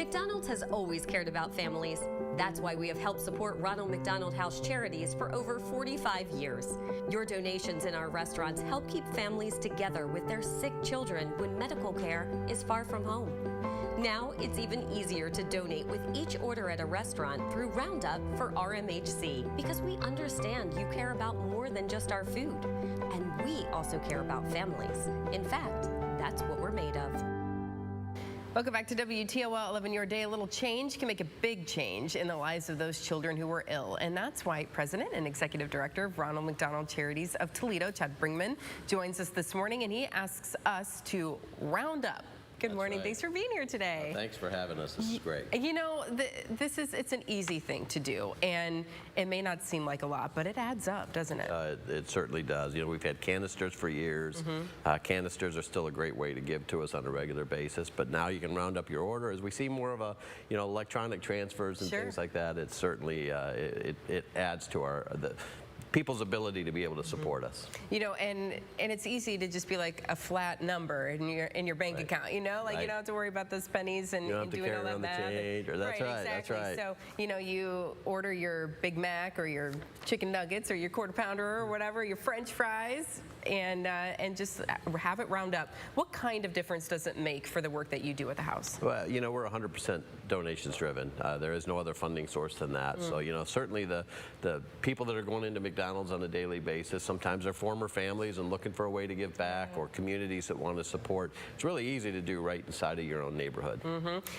McDonald's has always cared about families. That's why we have helped support Ronald McDonald House charities for over 45 years. Your donations in our restaurants help keep families together with their sick children when medical care is far from home. Now it's even easier to donate with each order at a restaurant through Roundup for RMHC, because we understand you care about more than just our food. And we also care about families. In fact, that's what we're made of. Welcome back to WTOL 11 Your Day. A little change can make a big change in the lives of those children who were ill. And that's why President and Executive Director of Ronald McDonald Charities of Toledo, Chad Bringman, joins us this morning, and he asks us to round up. Good morning. Right. Thanks for being here today. Well, thanks for having us. This is great. You know, it's an easy thing to do, and it may not seem like a lot, but it adds up, doesn't it? It certainly does. You know, we've had canisters for years. Canisters are still a great way to give to us on a regular basis, but now you can round up your order. As we see more of a, you know, electronic transfers and things like that, it certainly it adds to the people's ability to be able to support us. You know, and it's easy to just be like a flat number in your bank account, you know, like you don't have to worry about those pennies and, you don't have to doing carry all that around the change. Or that's right, exactly. That's right. So, you know, you order your Big Mac or your chicken nuggets or your quarter pounder or whatever, your French fries, and just have it round up. What kind of difference does it make for the work that you do at the house? Well, you know, we're 100% donations driven. There is no other funding source than that. So, you know, certainly the people that are going into McDonald's on a daily basis, sometimes they're former families and looking for a way to give back, or communities that want to support. It's really easy to do right inside of your own neighborhood.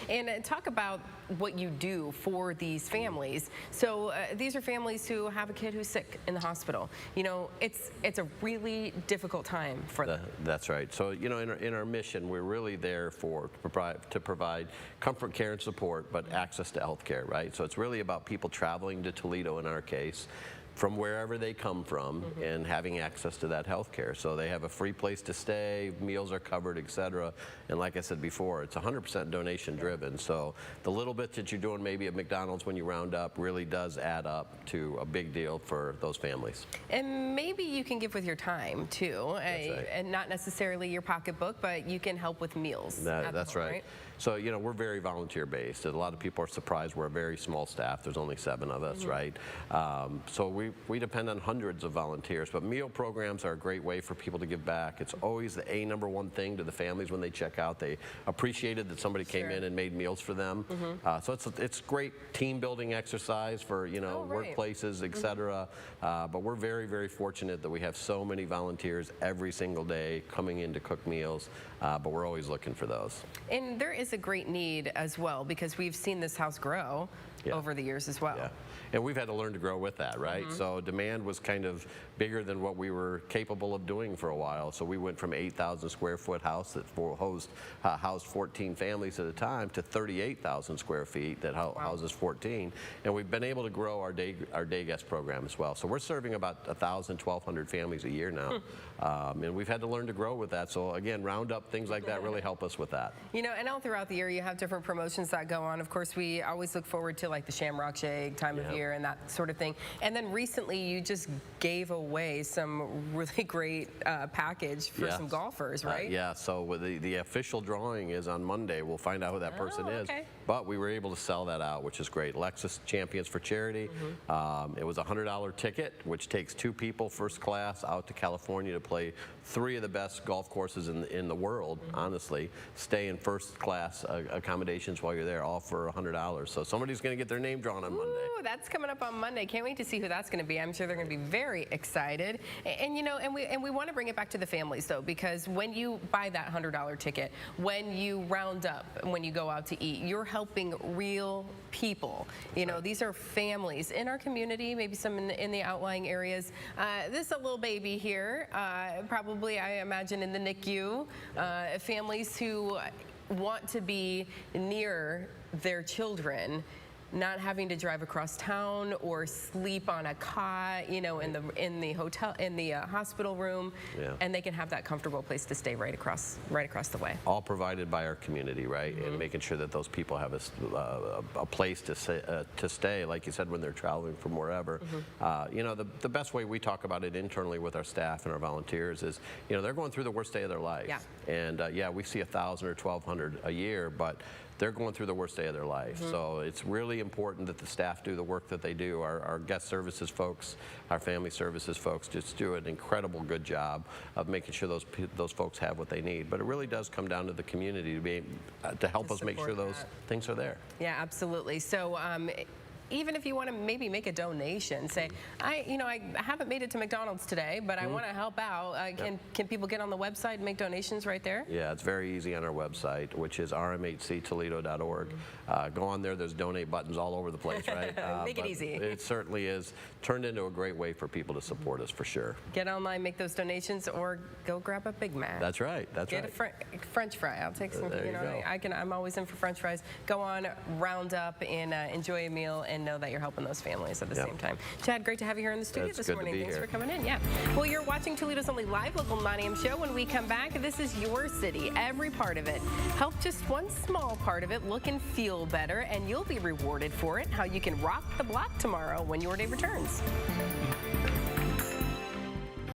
And talk about what you do for these families. So these are families who have a kid who's sick in the hospital. You know, it's a really difficult time for them. That's right. So, you know, in our mission, we're really there to provide comfort, care, and support, but access to health care, right? So it's really about people traveling to Toledo, in our case, from wherever they come from, and having access to that health care. So they have a free place to stay, meals are covered, etc. And like I said before, it's 100% donation driven. So the little bit that you're doing maybe at McDonald's when you round up really does add up to a big deal for those families. And maybe you can give with your time too, and not necessarily your pocketbook, but you can help with meals. That's right. So, you know, we're very volunteer based. A lot of people are surprised we're a very small staff. There's only 7 of us, right? So we depend on hundreds of volunteers, but meal programs are a great way for people to give back. It's always the #1 thing to the families when they check out. They appreciated that somebody came in and made meals for them. So it's great team building exercise for, you know, workplaces, etc. But we're very, very fortunate that we have so many volunteers every single day coming in to cook meals, but we're always looking for those. And there is a great need as well, because we've seen this house grow over the years as well. And we've had to learn to grow with that, right? So demand was kind of bigger than what we were capable of doing for a while. So we went from 8,000 square foot house that housed 14 families at a time to 38,000 square feet that houses 14. And we've been able to grow our day guest program as well. So we're serving about 1,000, 1,200 families a year now. And we've had to learn to grow with that. So again, Roundup, things like that really help us with that. You know, and all throughout the year you have different promotions that go on. Of course, we always look forward to like the Shamrock Shake time of year and that sort of thing. And then recently you just gave away some really great package for some golfers, right? So the official drawing is on Monday. We'll find out who that person is. But we were able to sell that out, which is great. Lexus Champions for Charity. It was a $100 ticket, which takes 2 people first class out to California to play 3 of the best golf courses in the world, honestly. Stay in first class accommodations while you're there, all for $100. So somebody's going to get their name drawn on Monday. Ooh, that's coming up on Monday. Can't wait to see who that's going to be. I'm sure they're going to be very excited. And you know, and we want to bring it back to the families though, because when you buy that $100 ticket, when you round up, when you go out to eat, you're helping real people. You know, these are families in our community, maybe some in the outlying areas. This is a little baby here, probably I imagine in the NICU, families who want to be near their children, not having to drive across town or sleep on a cot, you know, in the hotel, in the hospital room, and they can have that comfortable place to stay right across the way. All provided by our community, right? And making sure that those people have a place to stay, like you said, when they're traveling from wherever. You know, the best way we talk about it internally with our staff and our volunteers is, you know, they're going through the worst day of their life. And yeah, we see 1,000 or 1,200 a year, but they're going through the worst day of their life. So it's really important that the staff do the work that they do. Our guest services folks, our family services folks just do an incredible good job of making sure those folks have what they need. But it really does come down to the community to help us make sure those things are there. Yeah, absolutely. So even if you want to maybe make a donation, say, I haven't made it to McDonald's today, but I want to help out. Can people get on the website and make donations right there? Yeah, it's very easy on our website, which is rmhctoledo.org. Go on there. There's donate buttons all over the place, right? Make it easy. It certainly is turned into a great way for people to support us, for sure. Get online, make those donations, or go grab a Big Mac. That's right. That's right. Get a French fry. I'll take some. There you go. I'm always in for French fries. Go on, round up, and enjoy a meal, and know that you're helping those families at the same time. Chad, great to have you here in the studio this morning. Thanks for coming in. Yeah. Well, you're watching Toledo's only live local 9 a.m. show. When we come back, this is your city, every part of it. Help just one small part of it look and feel better, and you'll be rewarded for it. How you can rock the block tomorrow when your day returns.